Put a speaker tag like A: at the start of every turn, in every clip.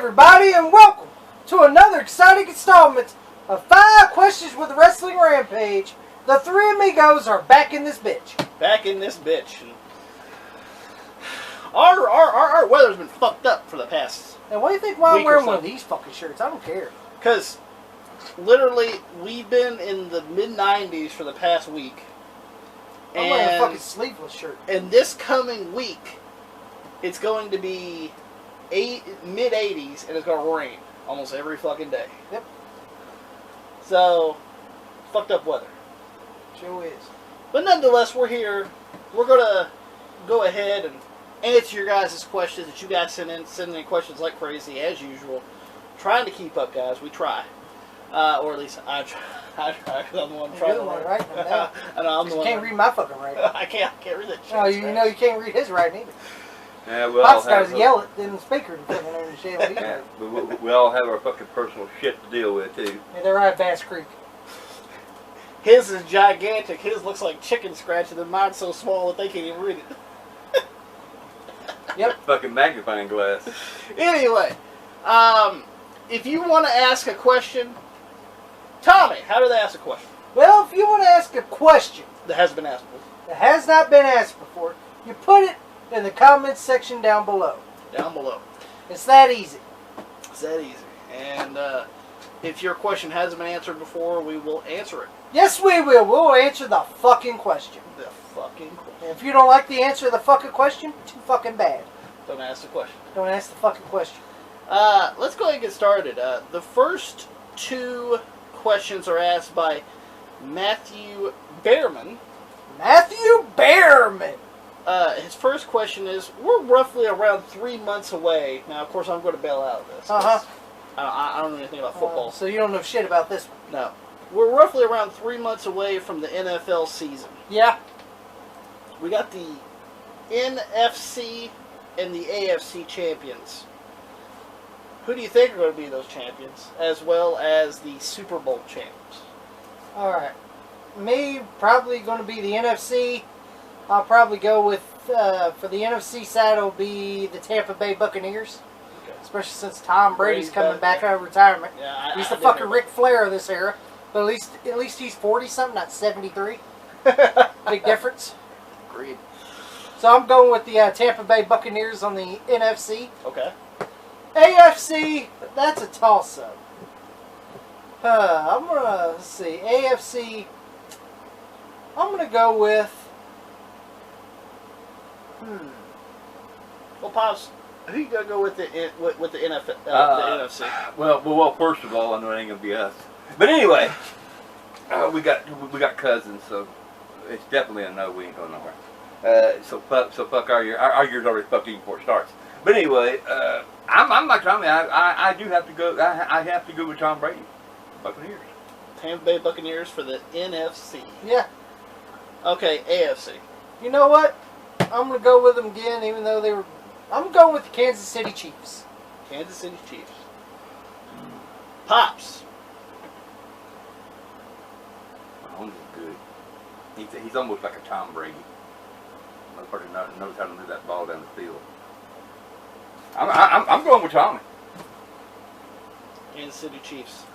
A: everybody, and welcome to another exciting installment of 5 Questions with Wrestling Rampage. The three amigos are back in this bitch.
B: Back in this bitch. Our weather's been fucked up for the past.
A: And what do you think why I'm wearing one of these fucking shirts? I don't care.
B: Because literally, we've been in the mid-90s for the past week.
A: I'm wearing a fucking sleeveless shirt.
B: And this coming week, it's going to be mid-80s, and it's going to rain almost every fucking day.
A: Yep.
B: So, fucked up weather.
A: Sure is.
B: But nonetheless, we're here. We're going to go ahead and answer your guys' questions that you guys send in questions like crazy, as usual. Trying to keep up, guys. We try. Or at least I try. Because I'm the one trying to
A: write. Right?
B: I know, I'm the one.
A: You can't read my fucking writing.
B: I can't read that shit.
A: Oh, you know you can't read his writing either.
C: Yeah, we all
A: have yell it in the speaker and fucking understand what
C: yeah, we all have our fucking personal shit to deal with, too.
A: Yeah, they're right at Bass Creek.
B: His is gigantic. His looks like chicken scratch, and then mine's so small that they can't even read it.
A: Yep.
C: Fucking magnifying glass.
B: Anyway, if you want to ask a question, Tommy, how do they ask a question?
A: Well, if you want to ask a question
B: That has been asked before.
A: that has not been asked before, you put it in the comments section down below.
B: Down below.
A: It's that easy.
B: It's that easy. And if your question hasn't been answered before, we will answer it.
A: Yes, we will. We'll answer the fucking question.
B: The fucking question.
A: And if you don't like the answer to the fucking question, too fucking bad.
B: Don't ask the question.
A: Don't ask the fucking question.
B: Let's go ahead and get started. The first 2 questions are asked by Matthew Behrman.
A: Matthew Behrman!
B: His first question is, we're roughly around 3 months away. Now, of course, I'm going to bail out of this.
A: Uh-huh.
B: I don't know anything about football.
A: So you don't know shit about this one?
B: No. We're roughly around 3 months away from the NFL season.
A: Yeah.
B: We got the NFC and the AFC champions. Who do you think are going to be those champions, as well as the Super Bowl champs?
A: Alright. Me, probably going to be the NFC. I'll probably go with, for the NFC side, it'll be the Tampa Bay Buccaneers. Okay. Especially since Tom Brady's coming back out of retirement.
B: Yeah,
A: he's the fucking Ric Flair of this era. But at least he's 40-something, not 73. Big difference.
B: Agreed.
A: So I'm going with the Tampa Bay Buccaneers on the NFC.
B: Okay.
A: AFC, that's a toss-up. I'm going to, let's see, AFC, I'm going to go with,
B: Well, Pops, who you going to go with the NFL, the NFC?
C: Well, first of all, I know it ain't gonna be us. But anyway, we got cousins, so it's definitely a no. We ain't going nowhere. So fuck our year. Our year's already fucked even before it starts. But anyway, I'm like Tommy. I do have to go. I have to go with Tom Brady, Buccaneers.
B: Tampa Bay Buccaneers for the NFC.
A: yeah.
B: Okay, AFC.
A: You know what? I'm going to go with them again, even though they were, I'm going with the Kansas City Chiefs.
B: Kansas City Chiefs. Pops.
C: Mahomes is good. He's almost like a Tom Brady. Motherfucker knows how to move that ball down the field. I'm going with Tommy.
B: Kansas City Chiefs.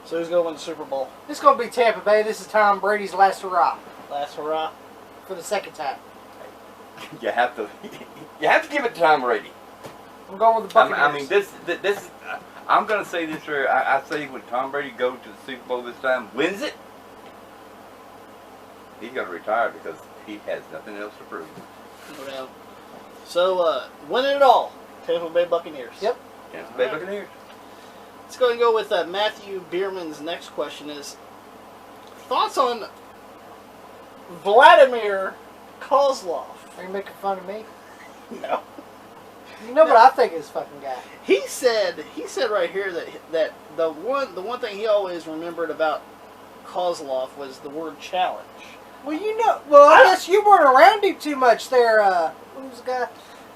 B: So who's going to win the Super Bowl?
A: This is going to be Tampa Bay. This is Tom Brady's last hurrah.
B: Last hurrah.
A: For the second time.
C: You have to give it to Tom Brady.
A: I'm going with the Buccaneers.
C: I mean, this. I'm going to say this here. I say when Tom Brady goes to the Super Bowl this time, wins it, he's going to retire because he has nothing else to prove.
B: No doubt. So, winning it all, Tampa Bay Buccaneers.
A: Yep.
C: Tampa Bay Buccaneers.
B: Let's go and go with Matthew Behrman's next question is, thoughts on Vladimir Kozlov?
A: Are you making fun of me?
B: No.
A: You know what I think of this fucking guy.
B: He said right here that the one thing he always remembered about Kozlov was the word challenge.
A: Well, I guess you weren't around him too much there, who's the guy?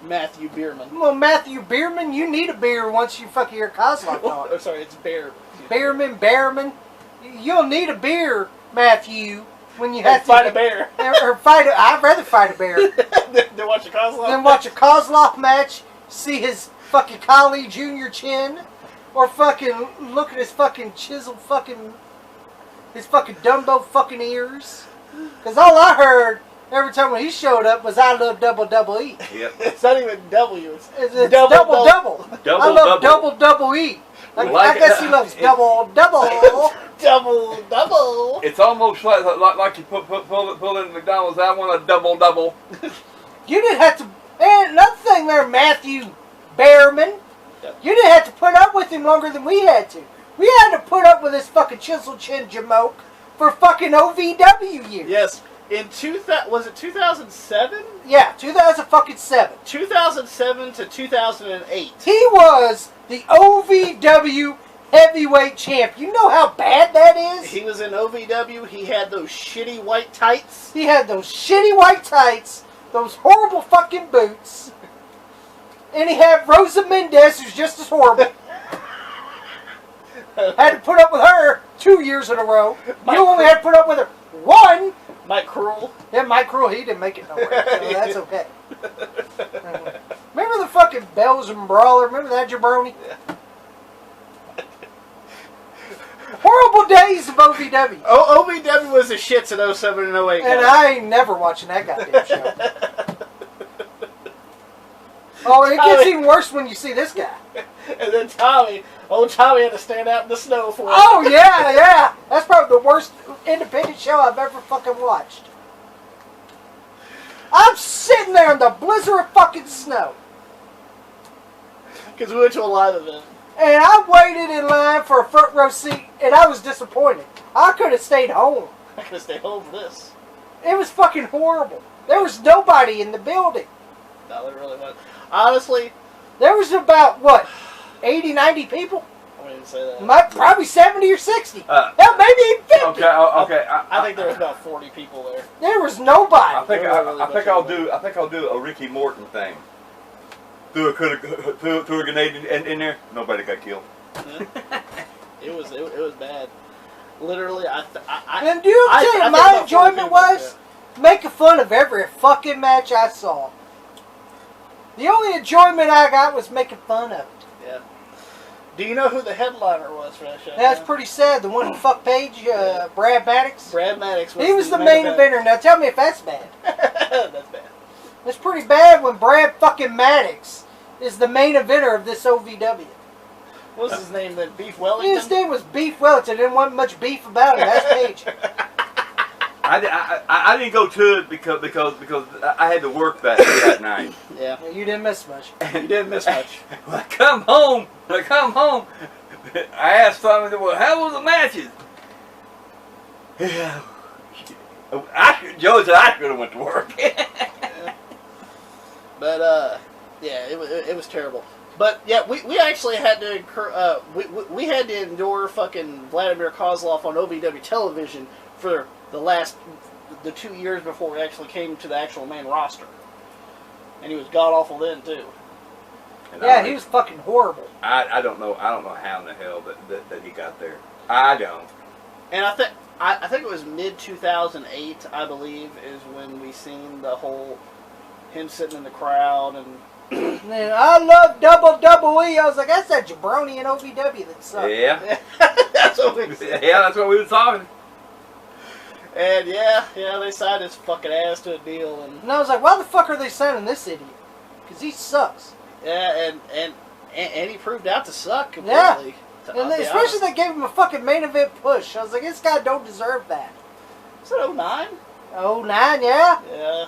B: Matthew Behrman.
A: Well, Matthew Behrman, you need a beer once you fucking hear Kozlov talk.
B: Oh, sorry, it's
A: Behrman. You'll need a beer, Matthew, when you have to
B: fight a bear.
A: Or fight. I'd rather fight a bear
B: than watch a Kozlov.
A: than watch a Kozlov match see his fucking Kali Jr. chin, or fucking look at his fucking chiseled fucking, his fucking Dumbo fucking ears. Because all I heard every time when he showed up was I love double E.
C: Yep.
B: It's not even W.
A: It's double. I love double E. I guess he loves double.
B: Double.
C: It's almost like you pull in McDonald's. I want a double.
A: You didn't have to. And another thing there, Matthew Behrman.
B: Yep.
A: You didn't have to put up with him longer than we had to. We had to put up with this fucking chisel chin jamoke for fucking OVW years.
B: Yes. Was it 2007?
A: Yeah, 2007.
B: 2007 to 2008.
A: He was the OVW heavyweight champ. You know how bad that is?
B: He was in OVW. He had those shitty white tights.
A: He had those shitty white tights, those horrible fucking boots, and he had Rosa Mendez, who's just as horrible. Had to put up with her 2 years in a row. You only had to put up with her one.
B: Mike Cruel.
A: Yeah, Mike Cruel, he didn't make it nowhere, so that's okay. Remember the fucking Belgian Brawler? Remember that jabroni?
B: Yeah.
A: Horrible days of OVW.
B: OVW was the shits in 07 and 08.
A: And I ain't never watching that goddamn show. Oh, it gets even worse when you see this guy.
B: And then Tommy had to stand out in the snow for it.
A: Oh, yeah. That's probably the worst independent show I've ever fucking watched. I'm sitting there in the blizzard of fucking snow.
B: Because we went to a live event.
A: And I waited in line for a front row seat, and I was disappointed. I could have stayed home.
B: I could have stayed home for this.
A: It was fucking horrible. There was nobody in the building.
B: No, there really wasn't. Honestly,
A: there was about, 80, 90 people?
B: I wouldn't even say that.
A: Probably 70 or 60. Hell, maybe even 50.
C: Okay.
B: I think there was about 40 people there.
A: There was nobody.
C: I think I'll do a Ricky Morton thing. Threw a grenade in there. Nobody got killed.
B: Yeah. It was bad. Literally,
A: and do you tell you my enjoyment was making fun of every fucking match I saw. The only enjoyment I got was making fun of it.
B: Yeah. Do you know who the headliner was for that show?
A: That's pretty sad. The one who fucked Paige, Brad Maddox.
B: Brad Maddox was
A: He was the main eventer. Now tell me if that's bad.
B: That's bad.
A: It's pretty bad when Brad fucking Maddox is the main eventer of this OVW.
B: What was his name then? Beef Wellington?
A: His name was Beef Wellington. Didn't want much beef about him. That's Paige.
C: I didn't go to it because I had to work that night.
B: Yeah.
A: You didn't miss much.
B: You didn't miss much.
C: When I come home, I asked somebody, well, how was the matches? Joe said I should have went to work.
B: But, yeah, it was terrible. But, yeah, we actually had to incur, we had to endure fucking Vladimir Kozlov on OVW television for the 2 years before we actually came to the actual main roster. And he was god-awful then, too.
C: And
A: Yeah, he was fucking horrible.
C: I don't know how in the hell that he got there. I don't.
B: And I think it was mid-2008, I believe, is when we seen the whole, him sitting in the crowd and...
A: Man, I love double E. I was like, that's that jabroni in OVW that sucked.
C: Yeah.
B: That's what we said.
C: Yeah, that's what we were talking.
B: And yeah, they signed his fucking ass to a deal.
A: And I was like, why the fuck are they signing this idiot? Because he sucks.
B: Yeah, and he proved out to suck completely.
A: Yeah. And especially they gave him a fucking main event push. I was like, this guy don't deserve that.
B: Is it 09?
A: 09, yeah?
B: Yeah.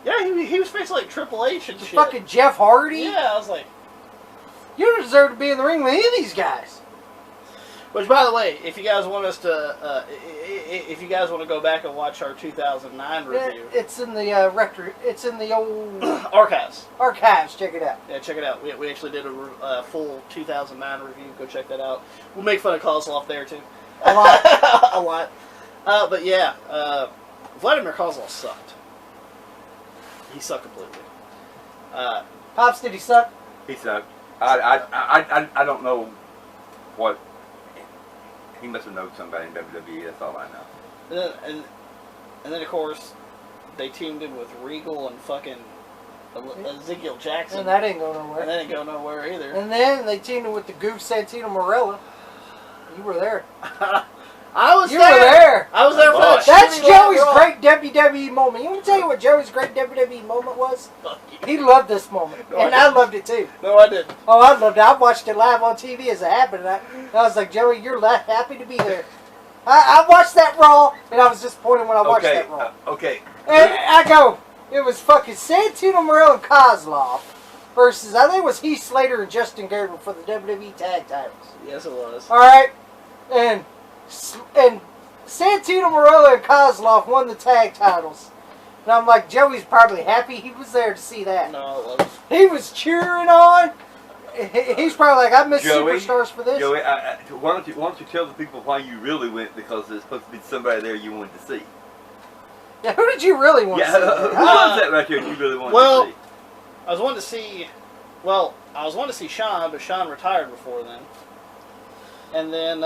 B: Yeah, he was facing like Triple H and shit.
A: Fucking Jeff Hardy.
B: Yeah, I was like...
A: You don't deserve to be in the ring with any of these guys.
B: Which, by the way, if you guys want us to... if you guys want to go back and watch our 2009 review...
A: It's in the record... It's in the old...
B: Archives.
A: Archives, check it out.
B: Yeah, check it out. We actually did a full 2009 review. Go check that out. We'll make fun of Kozlov there, too.
A: A lot.
B: A lot. But yeah, Vladimir Kozlov sucked. He sucked completely.
A: Pops, did he suck?
C: He sucked. I don't know what. He must have known somebody in WWE. That's all I know.
B: And then of course they teamed him with Regal and fucking Ezekiel Jackson.
A: And that ain't going nowhere.
B: And that ain't go nowhere either.
A: And then they teamed him with the goof Santino Marella. You were there.
B: I was
A: You
B: there.
A: were there.
B: I was there for that.
A: That's
B: shitty
A: Joey's
B: Raw.
A: great WWE moment. You want me to tell you what Joey's great WWE moment was? He loved this moment.
B: No,
A: And
B: I
A: I loved it too.
B: No, I didn't.
A: Oh, I loved it. I watched it live on TV as it happened. And I was like, Joey, you're happy to be there. I watched that Raw, and I was disappointed when I watched that Raw.
C: Okay.
A: And I go, it was fucking Santino Marella and Kozlov versus, I think it was Heath Slater and Justin Gabriel for the WWE Tag Titles.
B: Yes, it was.
A: All right, and Santino Marella and Kozlov won the tag titles. And I'm like, Joey's probably happy he was there to see that.
B: No, it wasn't.
A: He was cheering on. He's probably like, I miss
C: Joey,
A: Superstars for this.
C: Joey, why don't you tell the people why you really went? Because there's supposed to be somebody there you wanted to see.
A: Yeah, who did you really want to see?
C: Who was that right there you really wanted to see?
B: I was wanting to see. Well, I was wanting to see Sean, but Sean retired before then. And then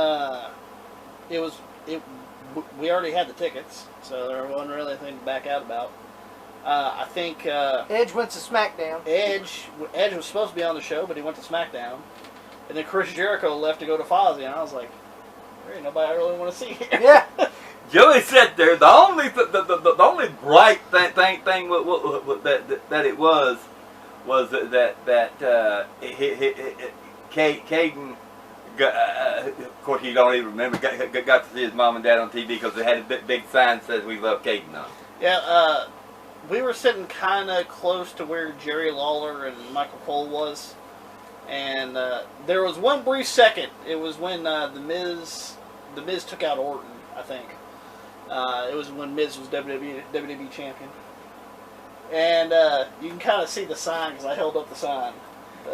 B: we already had the tickets, so there wasn't really anything to back out about. I think
A: Edge went to SmackDown.
B: Edge was supposed to be on the show, but he went to SmackDown. And then Chris Jericho left to go to Fozzy, and I was like, there ain't nobody I really want to see here.
A: Yeah.
C: Joey sat there. The only bright thing that it was that Caden. Of course, you don't even remember. Got to see his mom and dad on TV because they had a big sign that says "We love Caden" on.
B: Yeah, we were sitting kind of close to where Jerry Lawler and Michael Cole was, and there was one brief second. It was when the Miz took out Orton, I think. It was when Miz was WWE champion, and you can kind of see the sign because I held up the sign.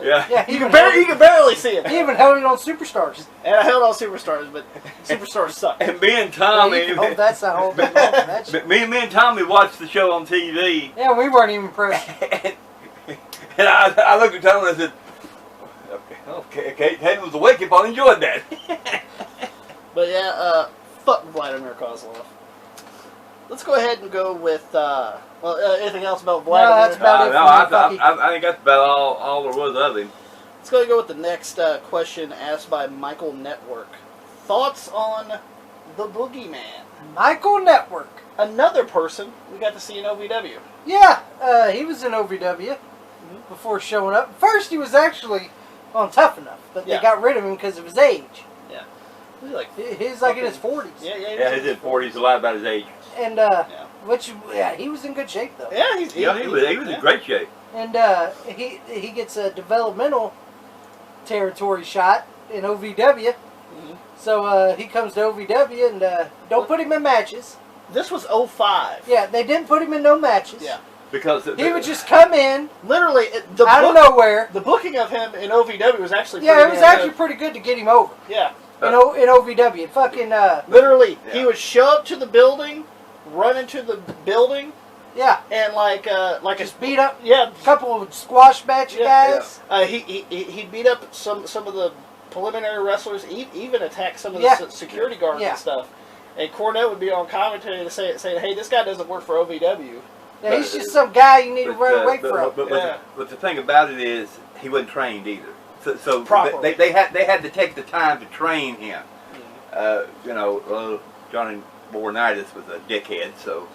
C: Yeah,
B: you can barely see it.
A: He even held it on Superstars.
B: And I held on Superstars, but Superstars suck.
C: And me and Tommy,
A: Yeah, you can hold that sign, hold that shit.
C: me and Tommy watched the show on TV.
A: Yeah, we weren't even impressed.
C: And I looked at Tommy and I said, "Okay, Hayden was awake if I enjoyed that."
B: But yeah, fuck Vladimir Kozlov. Let's go ahead and go with, anything else about Vladimir?
A: No, that's about it.
C: I think that's about all there was of him.
B: Let's go ahead and go with the next question asked by Michael Network. Thoughts on the Boogeyman?
A: Michael Network.
B: Another person we got to see in OVW.
A: Yeah, he was in OVW before showing up. First, he was actually on Tough Enough, but they got rid of him because of his age.
B: Yeah.
A: He's like in his 40s.
B: Yeah,
C: he's in 40s. He's a lot about his age.
A: And, he was in good shape, though.
B: Yeah,
C: he was in great shape.
A: And he gets a developmental territory shot in OVW.
B: Mm-hmm.
A: So he comes to OVW and don't put him in matches.
B: This was 05.
A: Yeah, they didn't put him in no matches.
B: Yeah.
C: Because
A: he would just come in
B: literally
A: out of nowhere.
B: The booking of him in OVW was actually
A: actually pretty good to get him over.
B: Yeah.
A: In OVW, fucking
B: literally, he would show up to the building, run into the building, and
A: just beat up a couple of squash match guys.
B: Yeah. He beat up some of the preliminary wrestlers, even attack some of the security guards and stuff. And Cornette would be on commentary to say, hey, this guy doesn't work for OVW.
A: Yeah, he's just some guy you need to run away from.
C: But the thing about it is, he wasn't trained either. So they had to take the time to train him. Johnny Laurinaitis was a dickhead, so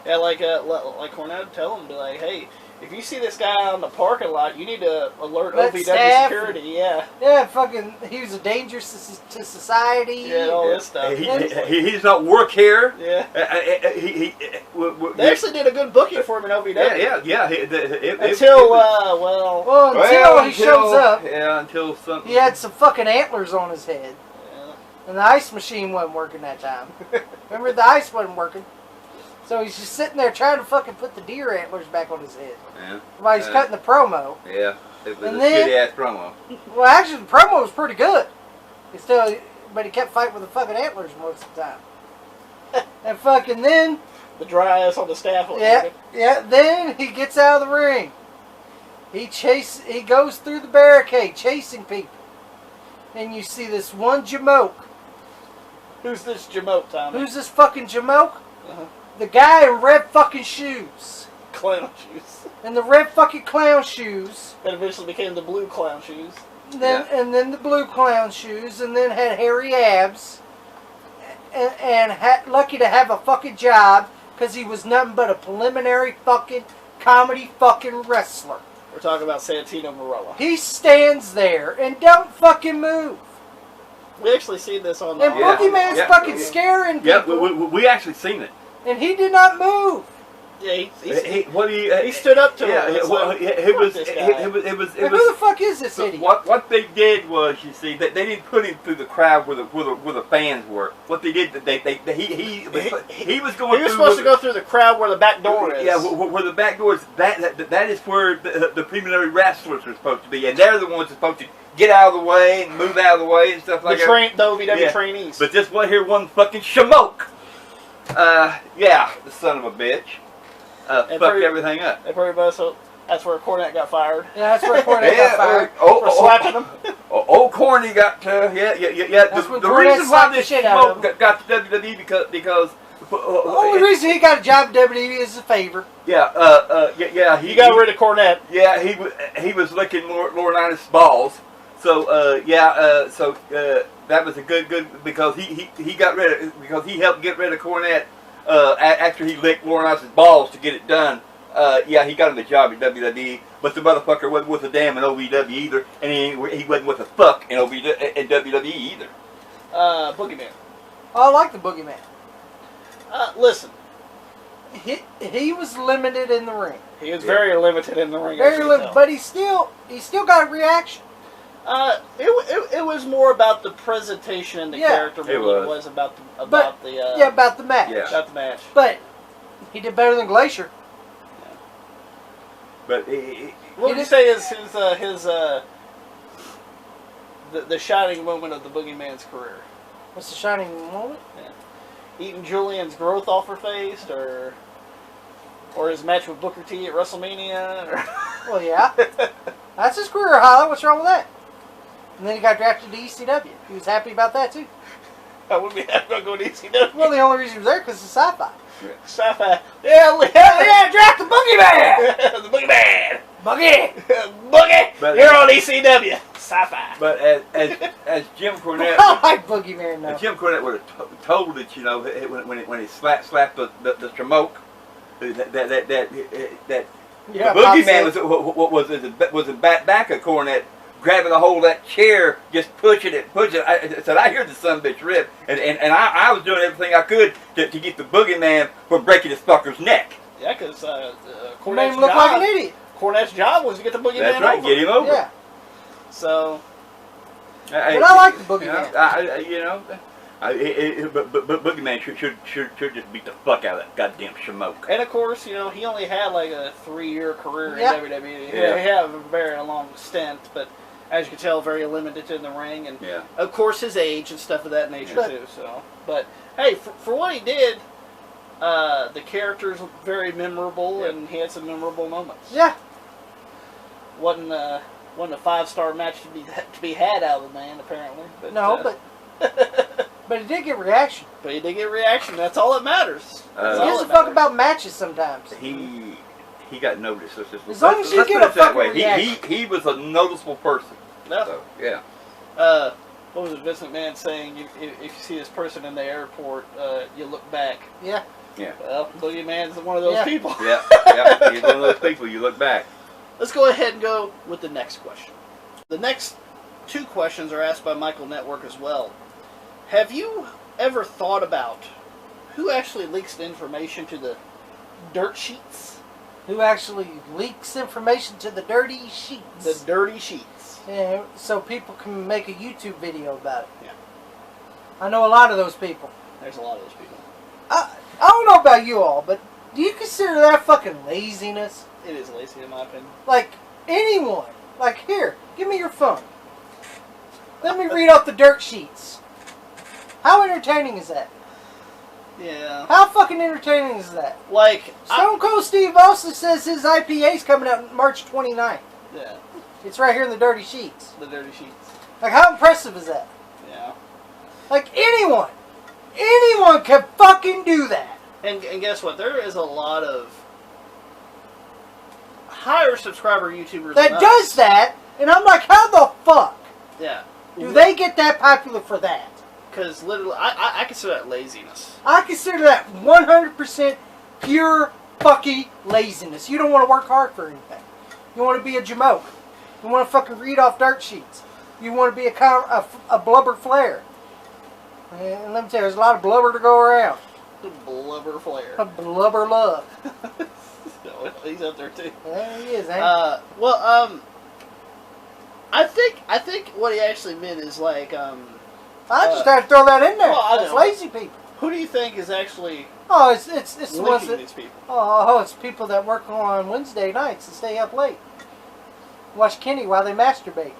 B: Yeah, like Cornette would tell him, be like, hey, if you see this guy out in the parking lot, you need to alert OVW security. Yeah.
A: Yeah, fucking, he was a danger to society.
B: Yeah, all this stuff.
C: He's not work here.
B: Yeah.
C: They
B: actually did a good booking for him in OVW.
C: Yeah.
A: Until he shows up.
C: Yeah, until something.
A: He had some fucking antlers on his head. Yeah. And the ice machine wasn't working that time. Remember, the ice wasn't working. So he's just sitting there trying to fucking put the deer antlers back on his head. Yeah. While he's cutting the promo.
C: Yeah. It was a shitty-ass promo.
A: Well, actually, the promo was pretty good. But he kept fighting with the fucking antlers most of the time. And fucking then...
B: The dry ass on the staff.
A: Then he gets out of the ring. He goes through the barricade chasing people. And you see this one Jamoke.
B: Who's this Jamoke, Tommy?
A: Who's this fucking Jamoke? The guy in red fucking shoes.
B: Clown shoes.
A: And the red fucking clown shoes.
B: That eventually became the blue clown shoes.
A: And then the blue clown shoes. And then had hairy abs. And lucky to have a fucking job. Because he was nothing but a preliminary fucking comedy fucking wrestler.
B: We're talking about Santino Marella.
A: He stands there and don't fucking move.
B: We actually seen this on...
A: And Boogeyman's fucking scaring people.
C: Yeah, we actually seen it.
A: And he did not move.
B: Yeah,
C: he
B: stood up to him.
C: Yeah, it was.
A: Who the fuck is this idiot?
C: What they did was, you see, they didn't put him through the crowd where the fans were. What they did, he was going.
B: He was supposed to go through the crowd where the back door is.
C: Yeah, where the back door is. That is where the preliminary wrestlers are supposed to be, and they're the ones supposed to get out of the way and move out of the way and stuff like that.
B: The OVW trainees.
C: But this one here, one fucking shamoke. Yeah, the son of a bitch. Fucked everything up.
B: So that's where Cornette got fired.
A: Yeah, that's where Cornette got fired.
B: For slapping him.
C: Old Corny got yeah.
A: That's
C: The reason why this smoke got to WWE because
A: the only reason he got a job at WWE is a favor.
C: Yeah.
B: He got rid of Cornette.
C: Yeah, he was licking Laurinaitis' balls. So that was a good because he got rid of because he helped get rid of Cornette. After he licked Laurinaitis' balls to get it done, he got him the job at WWE, but the motherfucker wasn't with a damn in OVW either, and he wasn't with a fuck in WWE either.
B: Boogeyman.
A: Oh, I like the Boogeyman.
B: Listen.
A: He was limited in the ring.
B: He was very limited in the ring.
A: Very limited, but he still got a reaction.
B: It was more about the presentation and the character than it was about the match.
C: Yeah.
B: About the match.
A: But he did better than Glacier.
B: Yeah.
C: But
B: what would you say is the shining moment of the Boogeyman's career?
A: What's the shining moment?
B: Yeah. Eating Julian's growth off her face, or his match with Booker T at WrestleMania.
A: Well, yeah, that's his career highlight. What's wrong with that? And then he got drafted to ECW. He was happy about that, too.
B: I wouldn't be happy about going to ECW.
A: Well, the only reason he was there because it's sci-fi.
B: Sci-fi. Yeah,
A: draft the Boogeyman!
B: The Boogeyman!
A: Boogie!
B: But, you're on ECW. Sci-fi.
C: But as Jim Cornette...
A: I like Boogeyman, though.
C: Jim Cornette would have told it, when he slapped the Shamoke, that
A: yeah,
C: the Boogeyman was the back of Cornette, grabbing a hold of that chair, just pushing it. I said, I hear the son of a bitch rip. And I was doing everything I could to get the Boogeyman from breaking this fucker's neck.
B: Yeah, because
A: Cornette looked like an idiot.
B: Cornette's job was to get the Boogeyman
C: That's right,
B: over.
C: get him over.
A: Yeah.
B: So...
A: But I like the Boogeyman.
C: But Boogeyman should just beat the fuck out of that goddamn Shamoke.
B: And of course, he only had like a 3-year career in WWE.
C: Yeah.
B: He had a very long stint, but as you can tell, very limited in the ring, and of course his age and stuff of that nature too. So, but hey, for what he did, the character's very memorable, and he had some memorable moments.
A: Yeah.
B: Wasn't a 5-star match to be had out of the man apparently. But,
A: no, but he did get reaction.
B: But he did get reaction. That's all that matters.
A: He gives a fuck about matches sometimes.
C: He got noticed.
A: As long as you get a fucking reaction.
C: He was a noticeable person.
B: Yeah.
C: So, yeah.
B: What was it, Vince McMahon saying? If you see this person in the airport, you look back.
A: Yeah.
C: Yeah.
B: Well, Boogeyman's one of those people.
C: Yeah. He's one of those people. You look back.
B: Let's go ahead and go with the next question. The next 2 questions are asked by Michael Network as well. Have you ever thought about who actually leaks the information to the Dirtsheets?
A: Who actually leaks information to the dirty sheets?
B: The dirty sheets.
A: Yeah, so people can make a YouTube video about it.
B: Yeah.
A: I know a lot of those people.
B: There's a lot of those people.
A: I don't know about you all, but do you consider that fucking laziness?
B: It is lazy in my opinion.
A: Like, anyone. Like, here, give me your phone. Let me read off the dirt sheets. How entertaining is that?
B: Yeah.
A: How fucking entertaining is that?
B: Like,
A: Stone Cold Steve Austin says his IPA's coming out March 29th.
B: Yeah.
A: It's right here in the dirty sheets.
B: The dirty sheets.
A: Like, how impressive is that?
B: Yeah.
A: Like, anyone can fucking do that.
B: And guess what? There is a lot of higher subscriber YouTubers
A: that
B: than
A: does
B: us.
A: that, and I'm like, how the fuck
B: Yeah.
A: do they get that popular for that?
B: Because literally, I consider that laziness.
A: I consider that 100% pure fucking laziness. You don't want to work hard for anything. You want to be a jamoke. You want to fucking read off dirt sheets. You want to be a blubber flare. And let me tell you, there's a lot of blubber to go around.
B: Blubber flare.
A: A blubber love.
B: No, he's up there too.
A: Yeah, he is, ain't he?
B: Well, I think what he actually meant is like,
A: I just had to throw that in there.
B: Well, I
A: That's
B: know.
A: lazy people.
B: who do you think is actually
A: Oh, it's the ones
B: linking
A: that,
B: these people?
A: oh, it's people that work on Wednesday nights and stay up late. Watch Kenny while they masturbate.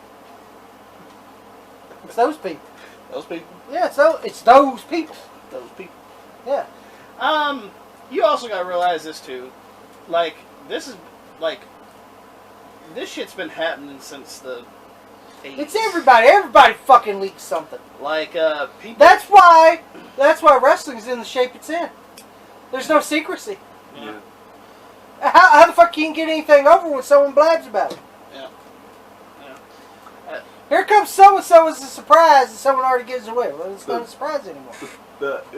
A: It's those people.
B: Those people.
A: Yeah, it's those people.
B: Those people.
A: Yeah.
B: You also gotta realize this too. Like, this shit's been happening since the 80s.
A: It's everybody. Everybody fucking leaks something.
B: Like, people.
A: That's why wrestling's in the shape it's in. There's no secrecy.
B: Yeah.
A: How the fuck can you get anything over when someone blabs about it?
B: Yeah.
A: Here comes so-and-so as a surprise and someone already gives it away. Well, it's not a surprise anymore.
C: I'm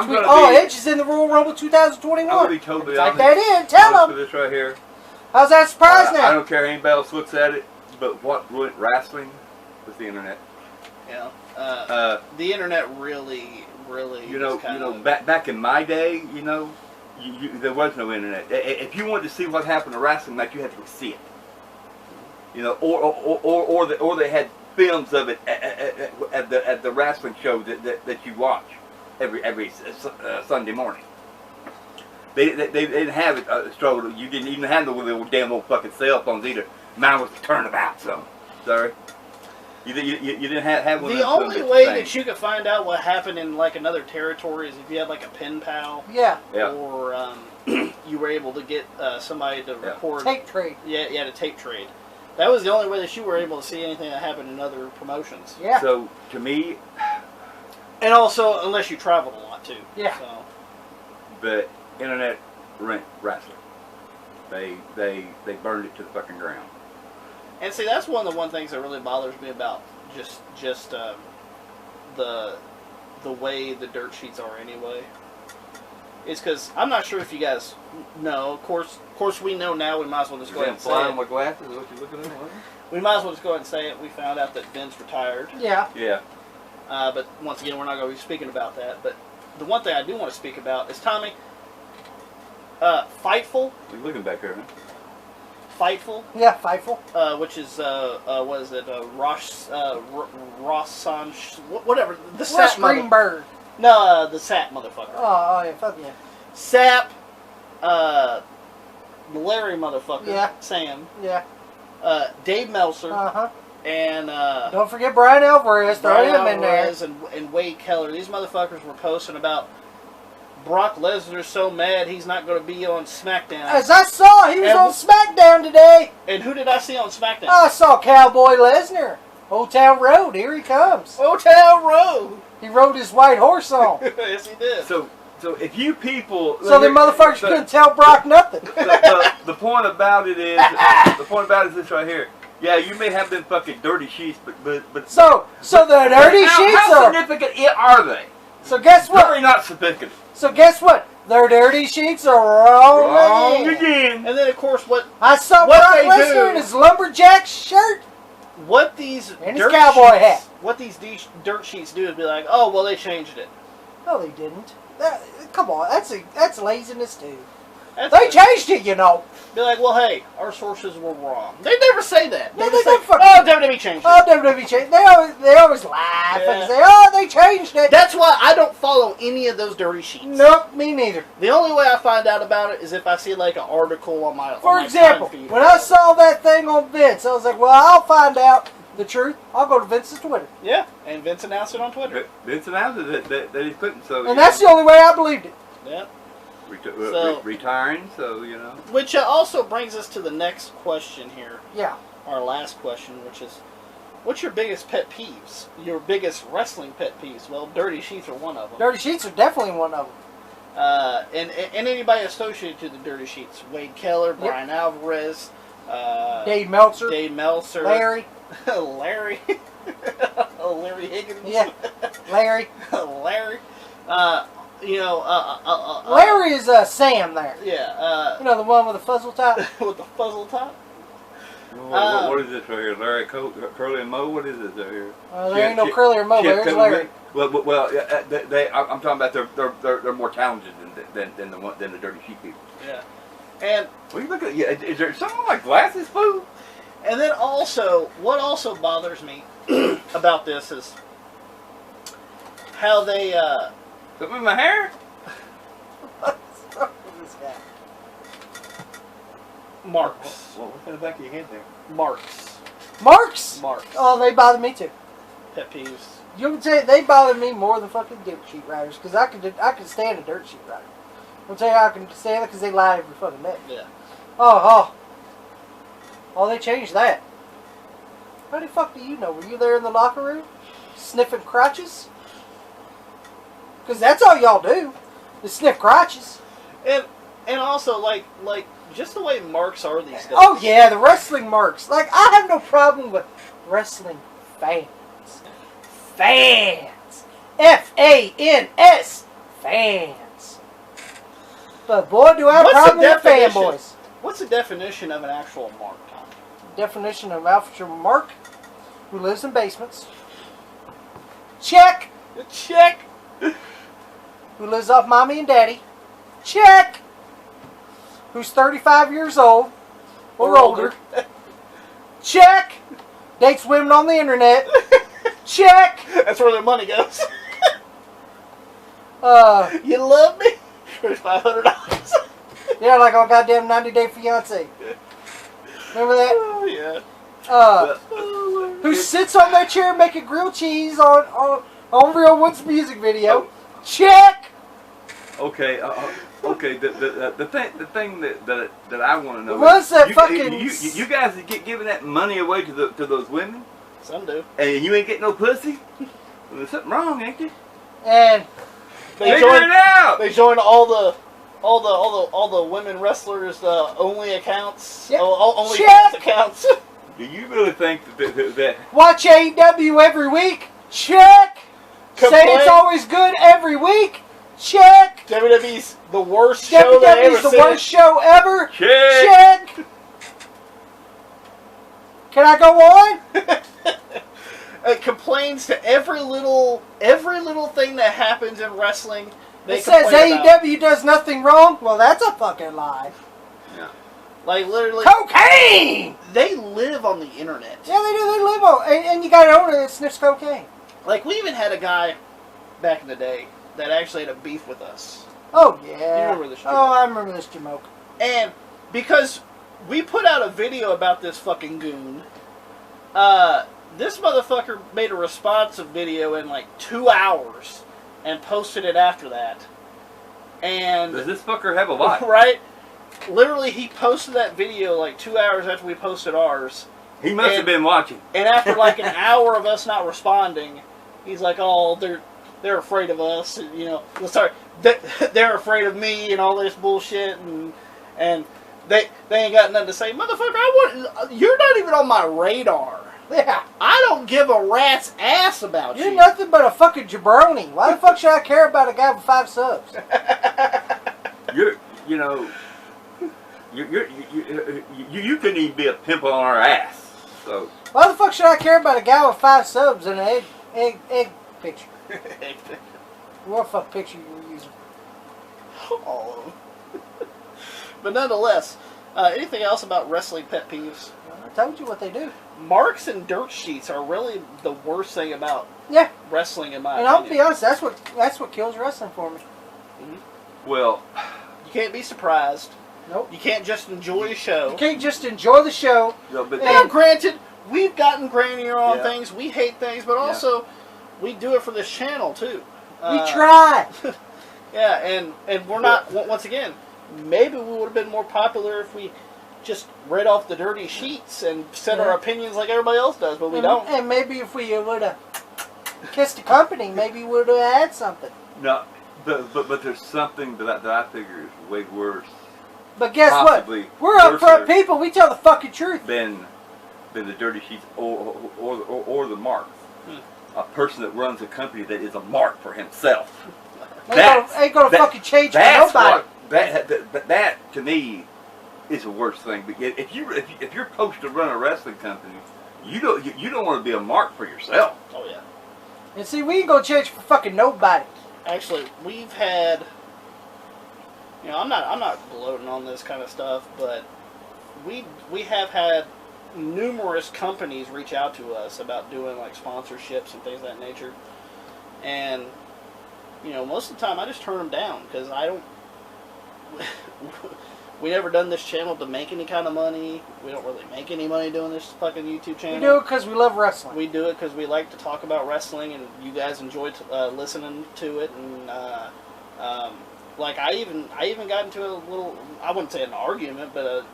C: going to
A: Oh,
C: be...
A: Edge is in the Royal Rumble 2021.
C: I'm going to be totally
A: Type
C: honest.
A: that in. Tell
C: honest
A: them.
C: with this right here.
A: How's that a surprise
C: I
A: now?
C: don't care how anybody else looks at it, but what ruined wrestling was the internet.
B: Yeah. The internet really.
C: Back in my day, there was no internet. If you wanted to see what happened to wrestling match, you had to go see it. Or they had films of it at the wrestling show that you watch every Sunday morning. They didn't have it struggle. You didn't even handle with the damn old fucking cell phones either. Mine was the turnabout, so sorry. You didn't have one.
B: The only way that you could find out what happened in like another territory is if you had like a pen pal.
A: Yeah.
B: Or you were able to get somebody to record.
A: Tape trade.
B: Yeah, to tape trade. That was the only way that you were able to see anything that happened in other promotions.
A: Yeah.
C: So to me,
B: and also unless you traveled a lot too.
A: Yeah.
B: So.
C: But internet rent wrestling. They burned it to the fucking ground.
B: And see, that's one of the things that really bothers me about just the way the dirt sheets are anyway. Is because I'm not sure if you guys know. Of course, we know now. We might as well just go ahead and say it.
C: My glasses? What you looking at?
B: We might as well just go ahead and say it. We found out that Vince retired.
A: Yeah.
C: Yeah.
B: But once again, we're not going to be speaking about that. But the one thing I do want to speak about is Tommy. Fightful.
C: What are you looking back there, man?
B: Fightful.
A: Yeah, Fightful.
B: Which is what is it? Rossan, whatever. The Sap
A: Greenberg.
B: No, the Sap motherfucker.
A: Oh yeah, fuck yeah.
B: Sap. The Larry motherfucker.
A: Yeah.
B: Sam.
A: Yeah.
B: Dave Meltzer. And
A: don't forget Brian Alvarez. Throw
B: Brian
A: him in there.
B: Alvarez and Wade Keller. These motherfuckers were posting about Brock Lesnar's so mad he's not going to be on SmackDown.
A: As I saw, he was on SmackDown today.
B: And who did I see on SmackDown?
A: I saw Cowboy Lesnar. Old Town Road. Here he comes.
B: Old Town Road.
A: He rode his white horse on.
B: Yes, he did.
C: So if you people...
A: So the motherfuckers couldn't tell Brock nothing.
C: The point about it is... this right here. Yeah, you may have them fucking dirty sheets, but
A: So the dirty sheets
C: how
A: are...
C: significant are they?
A: So guess what?
C: Very not significant.
A: So guess what? Their dirty sheets are wrong
C: again.
B: And then, of course,
A: I saw Brock Lesnar in his lumberjack shirt.
B: What these
A: and his cowboy hat.
B: What these dirt sheets do is be like, oh, well, they changed it.
A: No, they didn't. Come on, that's laziness too. They changed it, you know.
B: Be like, well, hey, our sources were wrong. They never say that. They just say,
A: oh,
B: WWE changed it.
A: Oh, WWE changed it. They always laugh and say, oh, they changed it.
B: That's why I don't follow any of those dirty sheets.
A: Nope, me neither.
B: The only way I find out about it is if I see like an article on my
A: For example, when I saw that thing on Vince, I was like, well, I'll find out the truth. I'll go to Vince's Twitter.
B: Yeah, and Vince announced it on Twitter.
C: Vince announced it that he's quitting, so...
A: And that's the only way I believed it.
B: Yeah.
C: Retiring, so,
B: Which also brings us to the next question here.
A: Yeah.
B: Our last question, which is, what's your biggest pet peeves? Your biggest wrestling pet peeves? Well, dirty sheets are one of them.
A: Dirty sheets are definitely one of them.
B: and anybody associated to the Dirty Sheets. Wade Keller, Brian Alvarez,
A: Dave Meltzer,
B: Larry. Larry. Larry Higgins.
A: Yeah, Larry.
B: Larry.
A: Larry is Sam there.
B: Yeah.
A: You know, the one with the fuzzle top?
B: With the fuzzle top?
C: What is this right here? Larry Curly and Moe? What is this right here?
A: There ain't no Curly or Moe. There's Larry.
C: Well, I'm talking about they're more talented than the Dirty Sheet people.
B: Yeah. And
C: what are you looking at? Yeah, is there something like glasses, fool?
B: And then also, what also bothers me about this is how they
C: Something in my hair?
A: What's wrong with this guy?
B: Marks.
C: What's in the back of your head there?
B: Marks.
A: Marks?
B: Marks.
A: Oh, they bother me too.
B: Pet peeves.
A: You can tell you, they bother me more than fucking dirt sheet riders, because I could stand a dirt sheet rider. I'll tell you how I can stand it, because they lie every fucking day.
B: Yeah.
A: Oh, they changed that. How the fuck do you know? Were you there in the locker room? Sniffing crotches? Because that's all y'all do. Is sniff crotches.
B: And also, like, just the way marks are these days.
A: Oh, yeah, the wrestling marks. Like, I have no problem with wrestling fans. Fans. F-A-N-S. Fans. But, boy, do I have a problem with fanboys.
B: What's the definition of an actual mark, Tom?
A: Definition of actual mark? Who lives in basements. Check.
B: Check.
A: Who lives off mommy and daddy. Check. Who's 35 years old or older. Check. Dates women on the internet. Check.
B: That's where their money goes. You love me? Here's $500.
A: Yeah, like on goddamn 90 Day Fiancé. Remember that?
B: Oh, yeah.
A: Who sits on that chair making grilled cheese on Real Wood's music video. Check.
C: Okay. Okay. The thing that I want to know.
A: Was that fucking?
C: You guys get giving that money away to those women?
B: Some do.
C: And you ain't getting no pussy? Well, there's something wrong, ain't there?
A: And
C: figure it out.
B: They join all the women wrestlers only accounts.
A: Yep.
B: Only accounts.
C: Do you really think that
A: watch AEW every week? Check. Say it's always good every week? Check.
B: WWE's the worst show
A: that ever seen. WWE's the worst show ever?
C: Check.
A: Can I go on?
B: It complains to every little thing that happens in wrestling.
A: It says AEW does nothing wrong. Well, that's a fucking lie.
C: Yeah.
B: Like literally
A: cocaine.
B: They live on the internet.
A: Yeah, they do. They live on, and you got an owner that sniffs cocaine.
B: Like we even had a guy back in the day that actually had a beef with us.
A: Oh yeah.
B: You remember this?
A: Oh, I remember this Jamoke.
B: And because we put out a video about this fucking goon, this motherfucker made a responsive video in like 2 hours and posted it after that. And
C: does this fucker have a lot?
B: Right? Literally, he posted that video like 2 hours after we posted ours.
C: He must have been watching.
B: And after like an hour of us not responding, he's like, "Oh, they're afraid of us." And, you know, sorry, they're afraid of me and all this bullshit, and they ain't got nothing to say, motherfucker. You're not even on my radar.
A: Yeah.
B: I don't give a rat's ass about you.
A: You're nothing but a fucking jabroni. Why the fuck should I care about a guy with 5 subs?
C: You couldn't even be a pimple on our ass. So
A: why the fuck should I care about a guy with 5 subs and an egg picture? What fuck picture you were using?
B: All of them. But nonetheless, anything else about wrestling pet peeves?
A: I told you what they do.
B: Marks and dirt sheets are really the worst thing about wrestling, in my opinion.
A: And I'll be honest, that's what kills wrestling for me.
B: Mm-hmm.
C: Well,
B: you can't be surprised.
A: Nope.
B: You can't just enjoy a show.
A: You can't just enjoy the show.
C: No, but
B: and granted, we've gotten grainier on things. We hate things, but also we do it for this channel too.
A: We try.
B: Yeah, and we're not. Once again, maybe we would have been more popular if we just read off the dirty sheets and said our opinions like everybody else does, but we don't.
A: And maybe if we would have kissed the company, maybe we would have had something.
C: No, But there's something that I figure is way worse.
A: But guess what?
C: Possibly
A: We're upfront people. We tell the fucking truth.
C: Than the dirty sheets or the marks. A person that runs a company that is a mark for himself.
A: Ain't gonna fucking change for nobody.
C: That to me is the worst thing. Because if you're supposed to run a wrestling company, you don't want to be a mark for yourself.
B: Oh yeah.
A: And see, we ain't gonna change for fucking nobody.
B: Actually, we've had. I'm not gloating on this kind of stuff, but we have had numerous companies reach out to us about doing like sponsorships and things of that nature, and most of the time I just turn them down because I don't. We never done this channel to make any kind of money. We don't really make any money doing this fucking YouTube channel.
A: We do it because we love wrestling.
B: We do it because we like to talk about wrestling, and you guys enjoy listening to it. And like I even got into a little, I wouldn't say an argument, but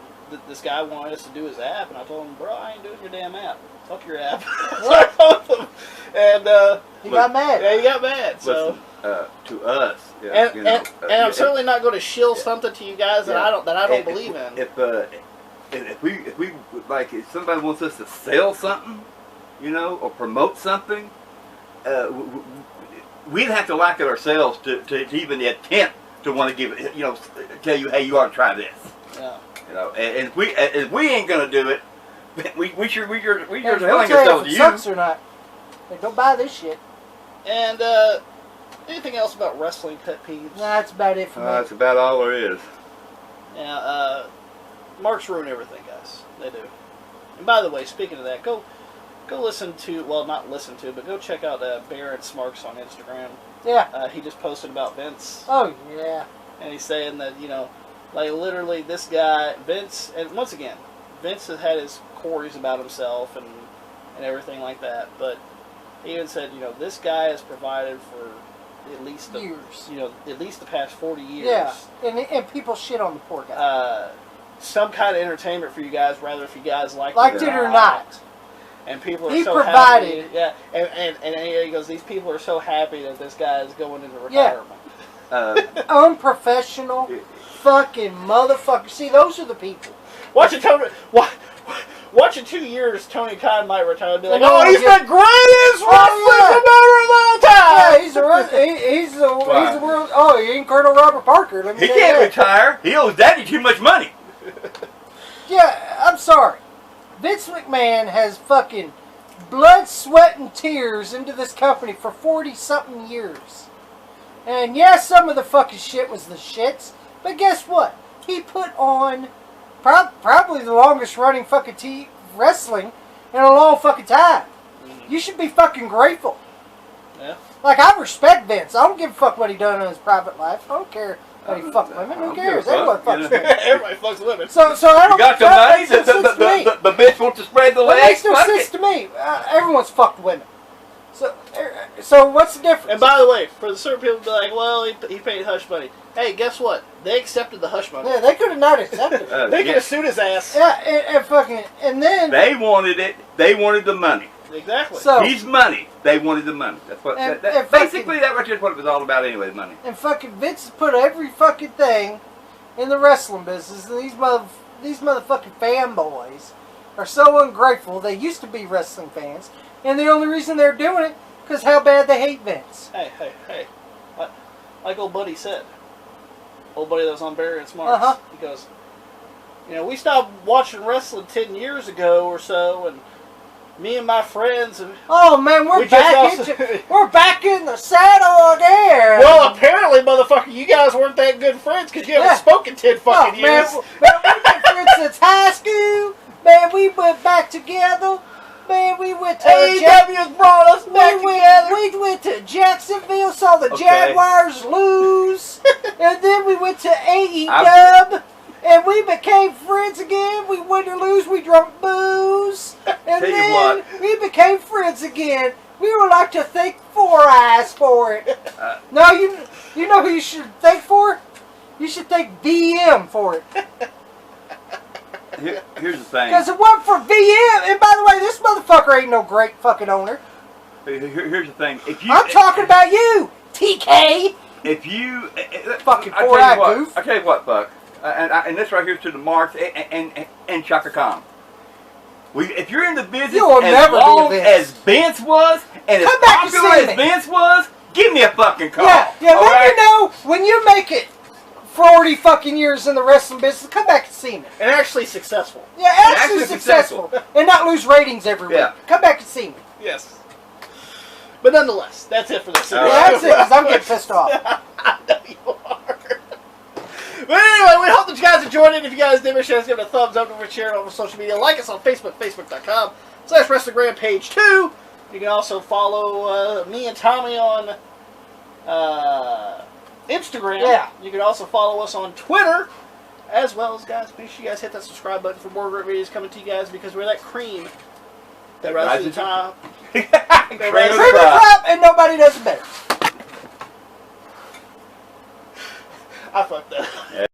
B: this guy wanted us to do his app, and I told him, bro, I ain't doing your damn app. Fuck your app. So I told him, and
A: he got mad.
B: Yeah, he got mad. So.
C: Listen, to us,
B: and I'm certainly not going to shill something to you guys that I don't believe in.
C: If we like, if somebody wants us to sell something, or promote something, we'd have to like it ourselves to even attempt to want to give it, tell you, hey, you ought to try this.
B: Yeah.
C: And if we ain't gonna do it, we sure selling
A: ourselves
C: to you.
A: Sucks or not? Like, don't buy this shit.
B: And anything else about wrestling pet peeves?
A: Nah, that's about it for me.
C: That's about all there is.
B: Yeah. Marks ruin everything, guys. They do. And by the way, speaking of that, go listen to, well, not listen to, but go check out Bear and Smarks on Instagram.
A: Yeah.
B: He just posted about Vince.
A: Oh yeah.
B: And he's saying that like literally this guy Vince, and once again, Vince has had his quarries about himself and everything like that, but he even said, this guy has provided for at least
A: years.
B: At least the past 40 years.
A: Yeah, and people shit on the poor guy.
B: Some kind of entertainment for you guys, rather if you guys liked
A: it or not.
B: And people are
A: he
B: so
A: provided.
B: happy. Yeah, and he goes, these people are so happy that this guy is going into retirement.
A: Yeah. Unprofessional, fucking motherfucker. See, those are the people.
B: Watch in 2 years, Tony Khan might retire and be like,
A: oh,
B: he's the greatest wrestling promoter of all time.
A: Yeah, he's the world. Oh, he ain't Colonel Robert Parker.
C: He can't retire. He owes Daddy too much money.
A: Yeah, I'm sorry. Vince McMahon has fucking blood, sweat, and tears into this company for 40-something years. And yes, some of the fucking shit was the shits, but guess what? He put on probably the longest running fucking wrestling in a long fucking time. You should be fucking grateful.
B: Yeah.
A: Like, I respect Vince. I don't give a fuck what he done in his private life. I don't care that he fucked women. Who cares? Everyone fucks women.
B: Everybody fucks women.
A: So I don't.
C: You got the money. The bitch wants to spread the legs.
A: It makes no sense to me. Everyone's fucked women. So what's the difference?
B: And by the way, for the certain people to be like, well, he paid hush money. Hey, guess what? They accepted the hush money.
A: Yeah, they could have not accepted it.
B: They could have sued his ass.
A: Yeah, and then
C: they wanted it. They wanted the money.
B: Exactly.
A: So
C: he's money. They wanted the money. That's what. Basically, that was just what it was all about anyway. Money.
A: And fucking Vince has put every fucking thing in the wrestling business, and these motherfucking fanboys are so ungrateful. They used to be wrestling fans, and the only reason they're doing it because how bad they hate Vince.
B: Hey. Like old buddy said. Old buddy that was on Barry and Smarts. He goes, we stopped watching wrestling 10 years ago or so, and me and my friends.
A: Oh man, we're back in the saddle again.
B: Well, apparently, motherfucker, you guys weren't that good friends because you haven't spoken 10 fucking years.
A: Man, we've been friends since high school. Man, we went back together. Man, we went to
B: AEW's brought us back together.
A: We went to Jacksonville, saw the Jaguars lose, and then we went to AEW, and we became friends again. We win or lose, we drank booze, and then we became friends again. We would like to thank Four Eyes for it. No, you know who you should thank for it? You should thank VM for it.
C: Here's the thing.
A: Because it wasn't for VM. And by the way, this motherfucker ain't no great fucking owner.
C: Here's the thing.
A: I'm talking about you, TK.
C: if you
A: Fucking
C: I tell you
A: four-eyed
C: what,
A: goof.
C: I tell you what, Buck, and this right here is to the Marks and Chaka Khan. If you're in the business
A: You will
C: as
A: never be a
C: long
A: Vince.
C: as Vince was and as
A: Come back and
C: popular
A: see
C: as
A: me.
C: Vince was, give me a fucking call.
A: Yeah,
C: all
A: let
C: right?
A: me know when you make it 40 fucking years in the wrestling business. Come back and see me.
B: And actually successful.
A: Yeah, actually
C: Actually
A: successful. And not lose ratings every week.
C: Yeah.
A: Come back and see me.
B: Yes. But nonetheless, that's it for this.
C: All
A: Yeah,
C: right.
A: that's it, because I'm getting pissed off.
B: I know you are. But anyway, we hope that you guys enjoyed it. If you guys did, make sure to give it a thumbs up. Don't forget to share it over social media. Like us on Facebook, facebook.com/WrestlingRampage2. You can also follow me and Tommy on Instagram.
A: Yeah.
B: You can also follow us on Twitter. As well as, guys, make sure you guys hit that subscribe button for more great videos coming to you guys, because we're that cream that rises to the top.
C: Cream
A: Cream
C: of
A: the
C: the crop.
A: crop, and nobody does it better.
B: I fucked that.